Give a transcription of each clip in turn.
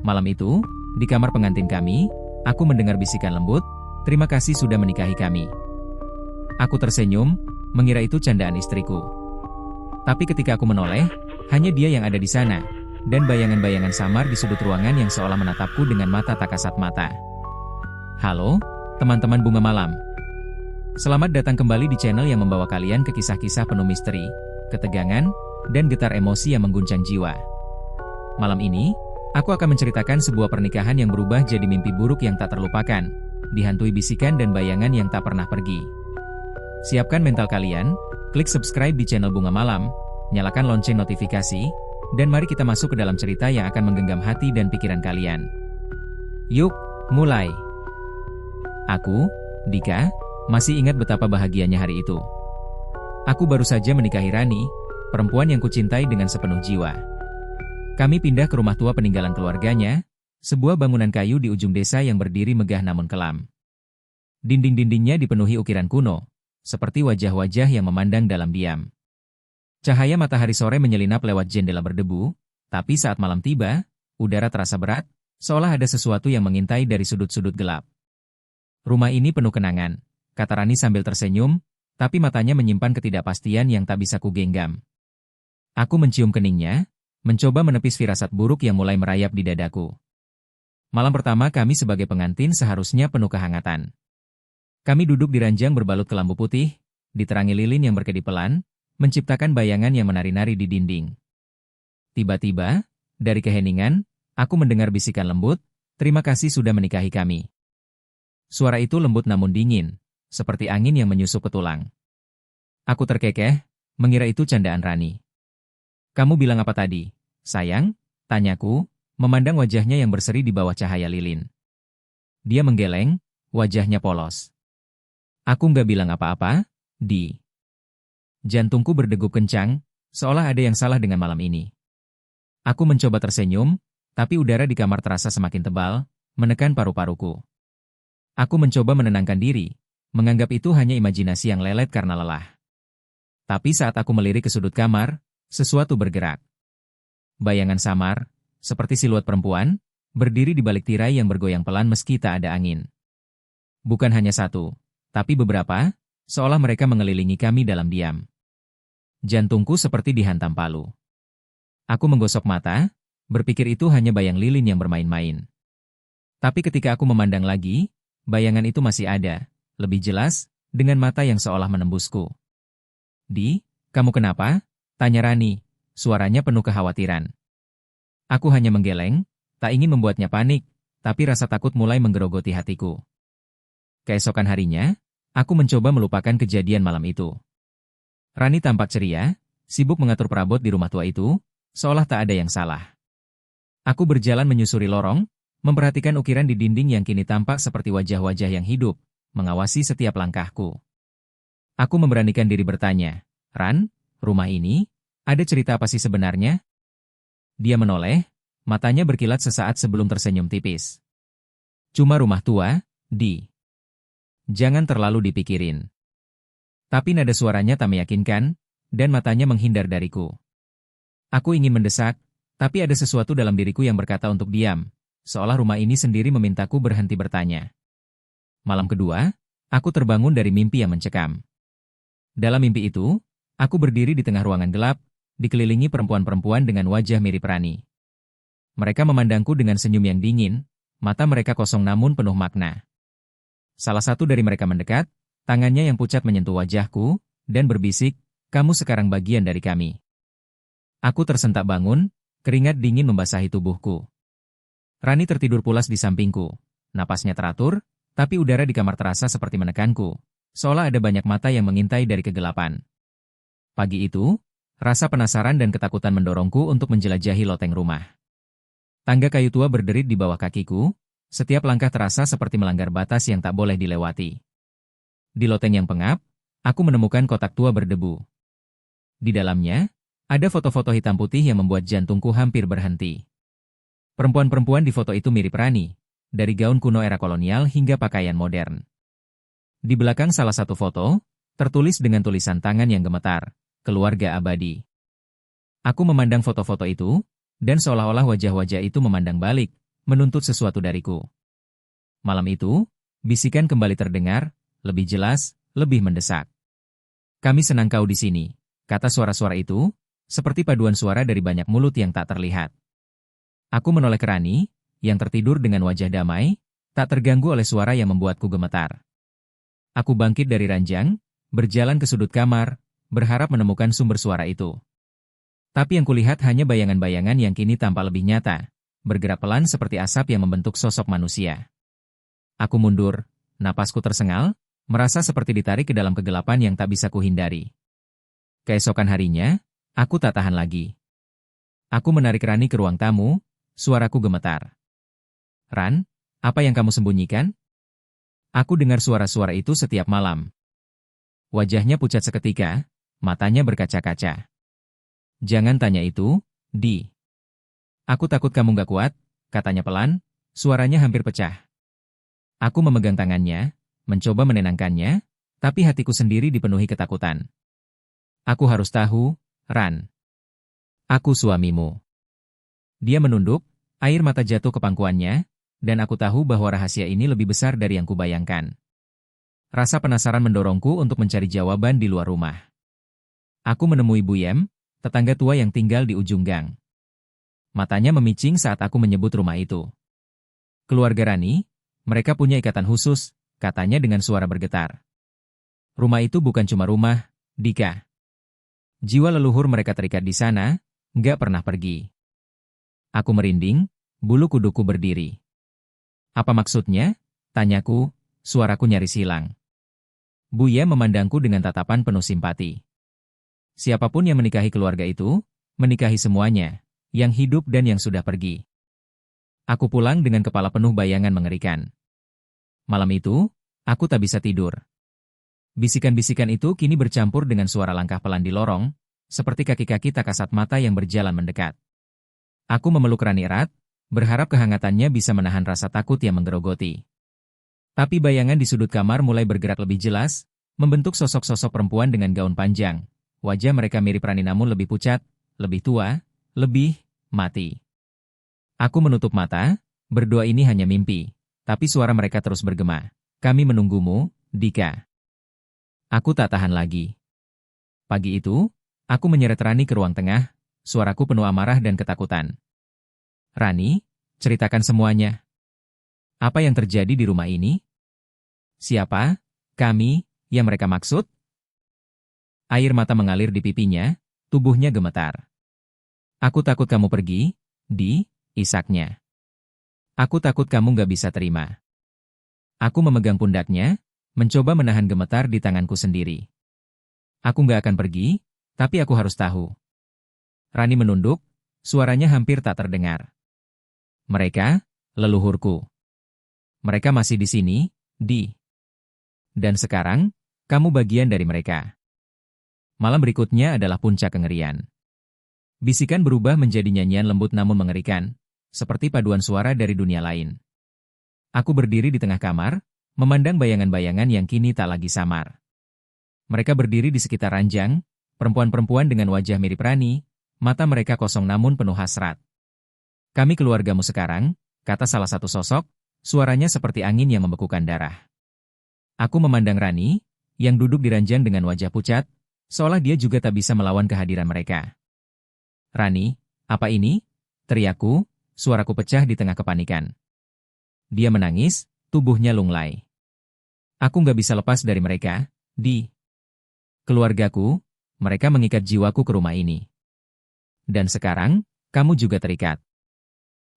Malam itu, di kamar pengantin kami, aku mendengar bisikan lembut, "Terima kasih sudah menikahi kami." Aku tersenyum, mengira itu candaan istriku. Tapi ketika aku menoleh, hanya dia yang ada di sana, dan bayangan-bayangan samar di sudut ruangan yang seolah menatapku dengan mata tak kasat mata. Halo, teman-teman Bunga Malam. Selamat datang kembali di channel yang membawa kalian ke kisah-kisah penuh misteri, ketegangan, dan getar emosi yang mengguncang jiwa. Malam ini, aku akan menceritakan sebuah pernikahan yang berubah jadi mimpi buruk yang tak terlupakan, dihantui bisikan dan bayangan yang tak pernah pergi. Siapkan mental kalian, klik subscribe di channel Bunga Malam, nyalakan lonceng notifikasi, dan mari kita masuk ke dalam cerita yang akan menggenggam hati dan pikiran kalian. Yuk, mulai! Aku, Dika, masih ingat betapa bahagianya hari itu. Aku baru saja menikahi Rani, perempuan yang kucintai dengan sepenuh jiwa. Kami pindah ke rumah tua peninggalan keluarganya, sebuah bangunan kayu di ujung desa yang berdiri megah namun kelam. Dinding-dindingnya dipenuhi ukiran kuno, seperti wajah-wajah yang memandang dalam diam. Cahaya matahari sore menyelinap lewat jendela berdebu, tapi saat malam tiba, udara terasa berat, seolah ada sesuatu yang mengintai dari sudut-sudut gelap. Rumah ini penuh kenangan, kata Rani sambil tersenyum, tapi matanya menyimpan ketidakpastian yang tak bisa kugenggam. Aku mencium keningnya, mencoba menepis firasat buruk yang mulai merayap di dadaku. Malam pertama kami sebagai pengantin seharusnya penuh kehangatan. Kami duduk di ranjang berbalut kelambu putih, diterangi lilin yang berkedip pelan, menciptakan bayangan yang menari-nari di dinding. Tiba-tiba, dari keheningan, aku mendengar bisikan lembut, "Terima kasih sudah menikahi kami." Suara itu lembut namun dingin, seperti angin yang menyusup ke tulang. Aku terkekeh, mengira itu candaan Rani. "Kamu bilang apa tadi, sayang?" tanyaku, memandang wajahnya yang berseri di bawah cahaya lilin. Dia menggeleng, wajahnya polos. "Aku nggak bilang apa-apa, Di." Jantungku berdegup kencang, seolah ada yang salah dengan malam ini. Aku mencoba tersenyum, tapi udara di kamar terasa semakin tebal, menekan paru-paruku. Aku mencoba menenangkan diri, menganggap itu hanya imajinasi yang lelet karena lelah. Tapi saat aku melirik ke sudut kamar, sesuatu bergerak. Bayangan samar, seperti siluet perempuan, berdiri di balik tirai yang bergoyang pelan meski tak ada angin. Bukan hanya satu, tapi beberapa, seolah mereka mengelilingi kami dalam diam. Jantungku seperti dihantam palu. Aku menggosok mata, berpikir itu hanya bayang lilin yang bermain-main. Tapi ketika aku memandang lagi, bayangan itu masih ada, lebih jelas, dengan mata yang seolah menembusku. "Di, kamu kenapa?" tanya Rani, suaranya penuh kekhawatiran. Aku hanya menggeleng, tak ingin membuatnya panik, tapi rasa takut mulai menggerogoti hatiku. Keesokan harinya, aku mencoba melupakan kejadian malam itu. Rani tampak ceria, sibuk mengatur perabot di rumah tua itu, seolah tak ada yang salah. Aku berjalan menyusuri lorong, memperhatikan ukiran di dinding yang kini tampak seperti wajah-wajah yang hidup, mengawasi setiap langkahku. Aku memberanikan diri bertanya, "Ran, rumah ini, ada cerita apa sih sebenarnya?" Dia menoleh, matanya berkilat sesaat sebelum tersenyum tipis. "Cuma rumah tua, Di. Jangan terlalu dipikirin." Tapi nada suaranya tak meyakinkan, dan matanya menghindar dariku. Aku ingin mendesak, tapi ada sesuatu dalam diriku yang berkata untuk diam, seolah rumah ini sendiri memintaku berhenti bertanya. Malam kedua, aku terbangun dari mimpi yang mencekam. Dalam mimpi itu, aku berdiri di tengah ruangan gelap, dikelilingi perempuan-perempuan dengan wajah mirip Rani. Mereka memandangku dengan senyum yang dingin, mata mereka kosong namun penuh makna. Salah satu dari mereka mendekat, tangannya yang pucat menyentuh wajahku, dan berbisik, "Kamu sekarang bagian dari kami." Aku tersentak bangun, keringat dingin membasahi tubuhku. Rani tertidur pulas di sampingku, napasnya teratur, tapi udara di kamar terasa seperti menekanku, seolah ada banyak mata yang mengintai dari kegelapan. Pagi itu, rasa penasaran dan ketakutan mendorongku untuk menjelajahi loteng rumah. Tangga kayu tua berderit di bawah kakiku, setiap langkah terasa seperti melanggar batas yang tak boleh dilewati. Di loteng yang pengap, aku menemukan kotak tua berdebu. Di dalamnya, ada foto-foto hitam putih yang membuat jantungku hampir berhenti. Perempuan-perempuan di foto itu mirip Rani, dari gaun kuno era kolonial hingga pakaian modern. Di belakang salah satu foto, tertulis dengan tulisan tangan yang gemetar, "Keluarga abadi." Aku memandang foto-foto itu, dan seolah-olah wajah-wajah itu memandang balik, menuntut sesuatu dariku. Malam itu, bisikan kembali terdengar, lebih jelas, lebih mendesak. Kami senang kau di sini, kata suara-suara itu, seperti paduan suara dari banyak mulut yang tak terlihat. Aku menoleh ke Rani, yang tertidur dengan wajah damai, tak terganggu oleh suara yang membuatku gemetar. Aku bangkit dari ranjang, berjalan ke sudut kamar, berharap menemukan sumber suara itu. Tapi yang kulihat hanya bayangan-bayangan yang kini tampak lebih nyata, bergerak pelan seperti asap yang membentuk sosok manusia. Aku mundur, napasku tersengal, merasa seperti ditarik ke dalam kegelapan yang tak bisa kuhindari. Keesokan harinya, aku tak tahan lagi. Aku menarik Rani ke ruang tamu, suaraku gemetar. Ran, apa yang kamu sembunyikan? Aku dengar suara-suara itu setiap malam. Wajahnya pucat seketika, matanya berkaca-kaca. Jangan tanya itu, Di. Aku takut kamu gak kuat, katanya pelan, suaranya hampir pecah. Aku memegang tangannya, mencoba menenangkannya, tapi hatiku sendiri dipenuhi ketakutan. Aku harus tahu, Ran. Aku suamimu. Dia menunduk, air mata jatuh ke pangkuannya, dan aku tahu bahwa rahasia ini lebih besar dari yang kubayangkan. Rasa penasaran mendorongku untuk mencari jawaban di luar rumah. Aku menemui Buyem, tetangga tua yang tinggal di ujung gang. Matanya memicing saat aku menyebut rumah itu. Keluarga Rani, mereka punya ikatan khusus, katanya dengan suara bergetar. Rumah itu bukan cuma rumah, Dika. Jiwa leluhur mereka terikat di sana, nggak pernah pergi. Aku merinding, bulu kuduku berdiri. Apa maksudnya? Tanyaku, suaraku nyaris hilang. Buya memandangku dengan tatapan penuh simpati. Siapapun yang menikahi keluarga itu, menikahi semuanya, yang hidup dan yang sudah pergi. Aku pulang dengan kepala penuh bayangan mengerikan. Malam itu, aku tak bisa tidur. Bisikan-bisikan itu kini bercampur dengan suara langkah pelan di lorong, seperti kaki-kaki tak kasat mata yang berjalan mendekat. Aku memeluk Rani erat, berharap kehangatannya bisa menahan rasa takut yang menggerogoti. Tapi bayangan di sudut kamar mulai bergerak lebih jelas, membentuk sosok-sosok perempuan dengan gaun panjang. Wajah mereka mirip Rani namun lebih pucat, lebih tua, lebih mati. Aku menutup mata, berdoa ini hanya mimpi, tapi suara mereka terus bergema. Kami menunggumu, Dika. Aku tak tahan lagi. Pagi itu, aku menyeret Rani ke ruang tengah, suaraku penuh amarah dan ketakutan. Rani, ceritakan semuanya. Apa yang terjadi di rumah ini? Siapa, kami, yang mereka maksud? Air mata mengalir di pipinya, tubuhnya gemetar. Aku takut kamu pergi, Di, isaknya. Aku takut kamu gak bisa terima. Aku memegang pundaknya, mencoba menahan gemetar di tanganku sendiri. Aku gak akan pergi, tapi aku harus tahu. Rani menunduk, suaranya hampir tak terdengar. Mereka, leluhurku. Mereka masih di sini, Di. Dan sekarang, kamu bagian dari mereka. Malam berikutnya adalah puncak kengerian. Bisikan berubah menjadi nyanyian lembut namun mengerikan, seperti paduan suara dari dunia lain. Aku berdiri di tengah kamar, memandang bayangan-bayangan yang kini tak lagi samar. Mereka berdiri di sekitar ranjang, perempuan-perempuan dengan wajah mirip Rani, mata mereka kosong namun penuh hasrat. Kami keluargamu sekarang, kata salah satu sosok, suaranya seperti angin yang membekukan darah. Aku memandang Rani, yang duduk di ranjang dengan wajah pucat, seolah dia juga tak bisa melawan kehadiran mereka. Rani, apa ini? Teriakku, suaraku pecah di tengah kepanikan. Dia menangis, tubuhnya lunglai. Aku gak bisa lepas dari mereka, Di. Keluargaku, mereka mengikat jiwaku ke rumah ini. Dan sekarang, kamu juga terikat.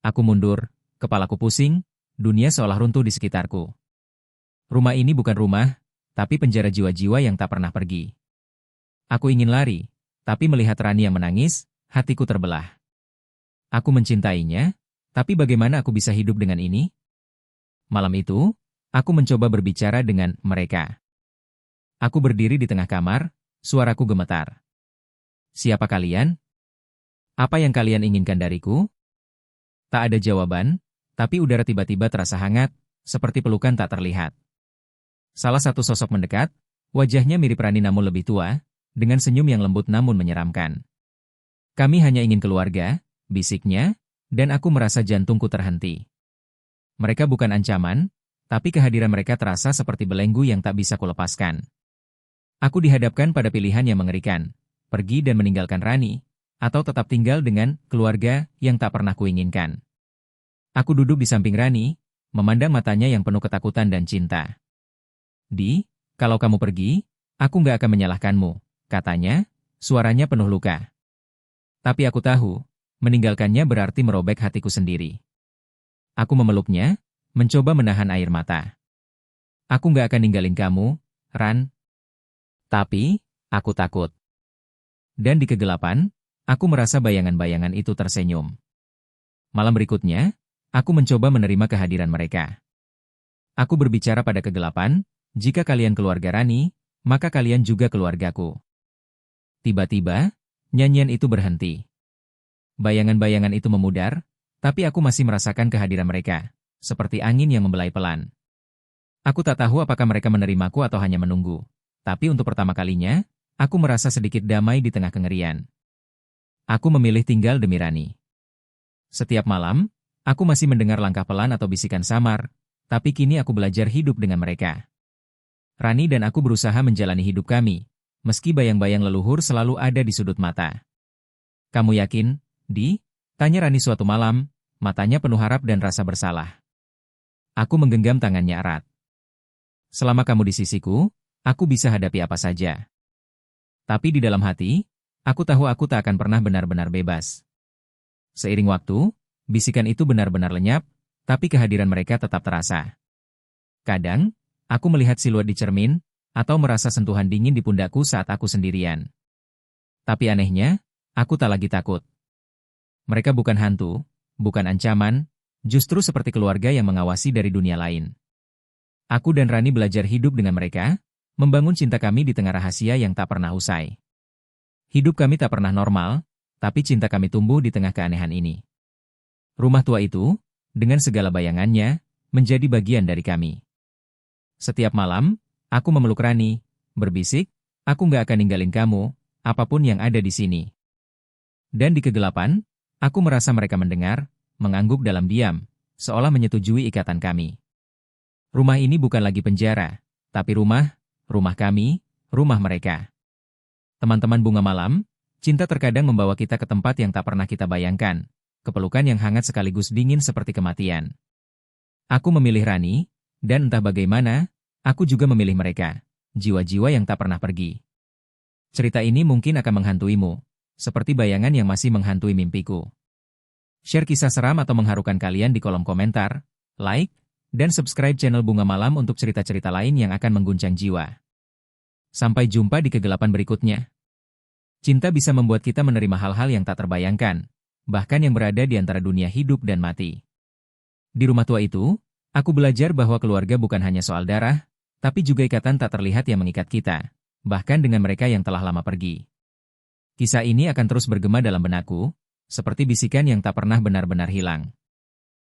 Aku mundur, kepalaku pusing, dunia seolah runtuh di sekitarku. Rumah ini bukan rumah, tapi penjara jiwa-jiwa yang tak pernah pergi. Aku ingin lari, tapi melihat Rani yang menangis, hatiku terbelah. Aku mencintainya, tapi bagaimana aku bisa hidup dengan ini? Malam itu, aku mencoba berbicara dengan mereka. Aku berdiri di tengah kamar, suaraku gemetar. Siapa kalian? Apa yang kalian inginkan dariku? Tak ada jawaban, tapi udara tiba-tiba terasa hangat, seperti pelukan tak terlihat. Salah satu sosok mendekat, wajahnya mirip Rani namun lebih tua, dengan senyum yang lembut namun menyeramkan. Kami hanya ingin keluarga, bisiknya, dan aku merasa jantungku terhenti. Mereka bukan ancaman, tapi kehadiran mereka terasa seperti belenggu yang tak bisa kulepaskan. Aku dihadapkan pada pilihan yang mengerikan, pergi dan meninggalkan Rani, atau tetap tinggal dengan keluarga yang tak pernah kuinginkan. Aku duduk di samping Rani, memandang matanya yang penuh ketakutan dan cinta. Kalau kamu pergi, aku nggak akan menyalahkanmu, katanya, suaranya penuh luka. Tapi aku tahu, meninggalkannya berarti merobek hatiku sendiri. Aku memeluknya, mencoba menahan air mata. Aku nggak akan ninggalin kamu, Ran. Tapi, aku takut. Dan di kegelapan, aku merasa bayangan-bayangan itu tersenyum. Malam berikutnya, aku mencoba menerima kehadiran mereka. Aku berbicara pada kegelapan, jika kalian keluarga Rani, maka kalian juga keluargaku. Tiba-tiba, nyanyian itu berhenti. Bayangan-bayangan itu memudar, tapi aku masih merasakan kehadiran mereka, seperti angin yang membelai pelan. Aku tak tahu apakah mereka menerimaku atau hanya menunggu, tapi untuk pertama kalinya, aku merasa sedikit damai di tengah kengerian. Aku memilih tinggal demi Rani. Setiap malam, aku masih mendengar langkah pelan atau bisikan samar, tapi kini aku belajar hidup dengan mereka. Rani dan aku berusaha menjalani hidup kami, meski bayang-bayang leluhur selalu ada di sudut mata. Kamu yakin, Di? Tanya Rani suatu malam, matanya penuh harap dan rasa bersalah. Aku menggenggam tangannya erat. Selama kamu di sisiku, aku bisa hadapi apa saja. Tapi di dalam hati, aku tahu aku tak akan pernah benar-benar bebas. Seiring waktu, bisikan itu benar-benar lenyap, tapi kehadiran mereka tetap terasa. Kadang, aku melihat siluet di cermin, atau merasa sentuhan dingin di pundakku saat aku sendirian. Tapi anehnya, aku tak lagi takut. Mereka bukan hantu, bukan ancaman, justru seperti keluarga yang mengawasi dari dunia lain. Aku dan Rani belajar hidup dengan mereka, membangun cinta kami di tengah rahasia yang tak pernah usai. Hidup kami tak pernah normal, tapi cinta kami tumbuh di tengah keanehan ini. Rumah tua itu, dengan segala bayangannya, menjadi bagian dari kami. Setiap malam, aku memeluk Rani, berbisik, aku nggak akan ninggalin kamu, apapun yang ada di sini. Dan di kegelapan, aku merasa mereka mendengar, mengangguk dalam diam, seolah menyetujui ikatan kami. Rumah ini bukan lagi penjara, tapi rumah kami, rumah mereka. Teman-teman bunga malam, cinta terkadang membawa kita ke tempat yang tak pernah kita bayangkan, ke pelukan yang hangat sekaligus dingin seperti kematian. Aku memilih Rani, dan entah bagaimana, aku juga memilih mereka, jiwa-jiwa yang tak pernah pergi. Cerita ini mungkin akan menghantuimu, seperti bayangan yang masih menghantui mimpiku. Share kisah seram atau mengharukan kalian di kolom komentar, like, dan subscribe channel Bunga Malam untuk cerita-cerita lain yang akan mengguncang jiwa. Sampai jumpa di kegelapan berikutnya. Cinta bisa membuat kita menerima hal-hal yang tak terbayangkan, bahkan yang berada di antara dunia hidup dan mati. Di rumah tua itu, aku belajar bahwa keluarga bukan hanya soal darah, tapi juga ikatan tak terlihat yang mengikat kita, bahkan dengan mereka yang telah lama pergi. Kisah ini akan terus bergema dalam benakku, seperti bisikan yang tak pernah benar-benar hilang.